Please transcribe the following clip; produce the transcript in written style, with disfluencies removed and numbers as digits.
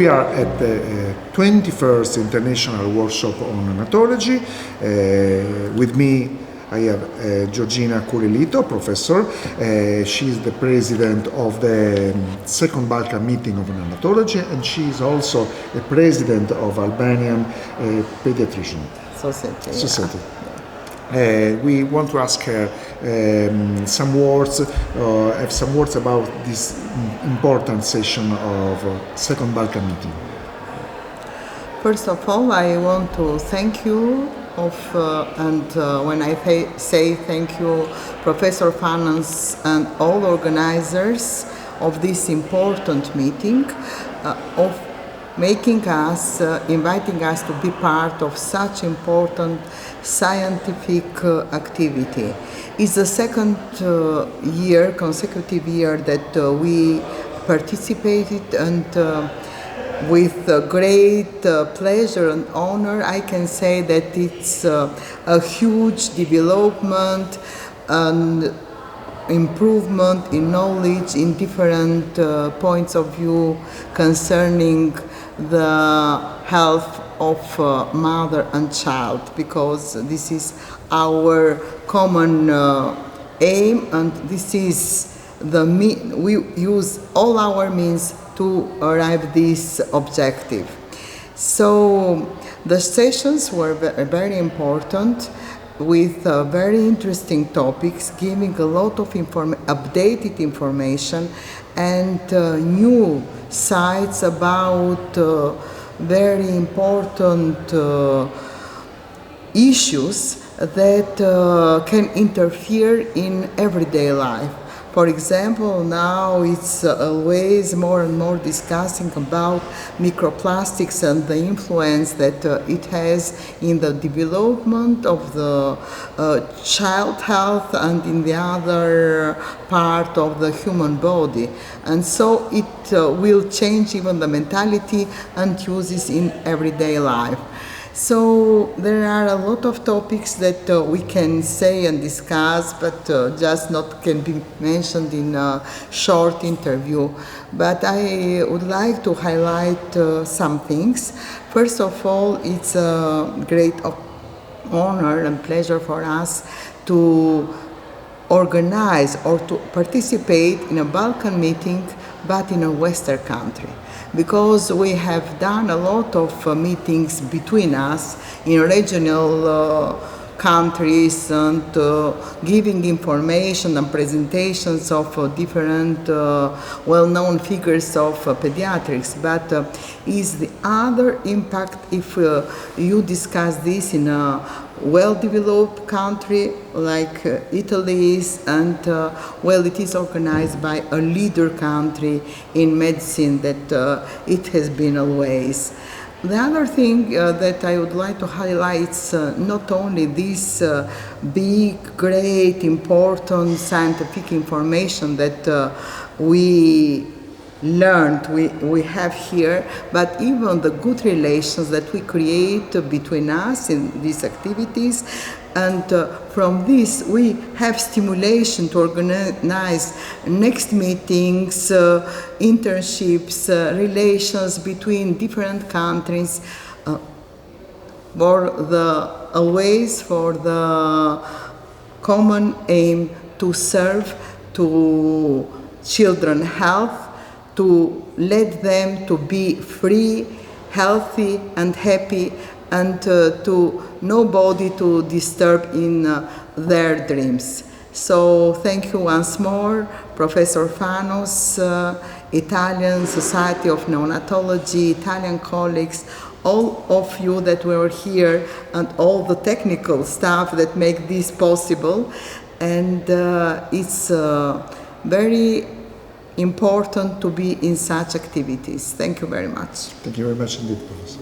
we are at the 21st International Workshop on Neonatology. With me I have Georgina Kuli Lito, professor. She is the president of the second Balkan meeting of neonatology, and she is also the president of Albanian Pediatric Society. We want to ask her some words about this important session of second Balkan meeting. First of all, I want to thank you when I say thank you, Professor Fanos and all organizers of this important meeting, of inviting us to be part of such important scientific activity. It's the second consecutive year that we participated, and with great pleasure and honor, I can say that it's a huge development and improvement in knowledge in different points of view concerning the health of mother and child, because this is our common aim, and this is we use all our means to arrive this objective. So the sessions were very important, with very interesting topics, giving a lot of updated information and new sites about very important issues that can interfere in everyday life. For example, now it's always more and more discussing about microplastics and the influence that it has in the development of the child health and in the other part of the human body. And so it will change even the mentality and uses in everyday life. So there are a lot of topics that we can say and discuss, but just not can be mentioned in a short interview. But I would like to highlight some things. First of all, it's a great honor and pleasure for us to organize or to participate in a Balkan meeting, but in a Western country, because we have done a lot of meetings between us in regional countries and giving information and presentations of different well-known figures of pediatrics. But is the other impact if you discuss this in a well-developed country like Italy is, and it is organized by a leader country in medicine that it has been always. The other thing that I would like to highlight is not only this big, great, important scientific information that we learned, we have here, but even the good relations that we create between us in these activities. And from this we have stimulation to organize next meetings, internships, relations between different countries, always for the common aim to serve to children health, to let them to be free, healthy and happy, and to nobody to disturb in their dreams. So thank you once more, Professor Fanos, Italian Society of Neonatology, Italian colleagues, all of you that were here, and all the technical staff that make this possible. And it's very important to be in such activities. Thank you very much. Thank you very much indeed, Professor.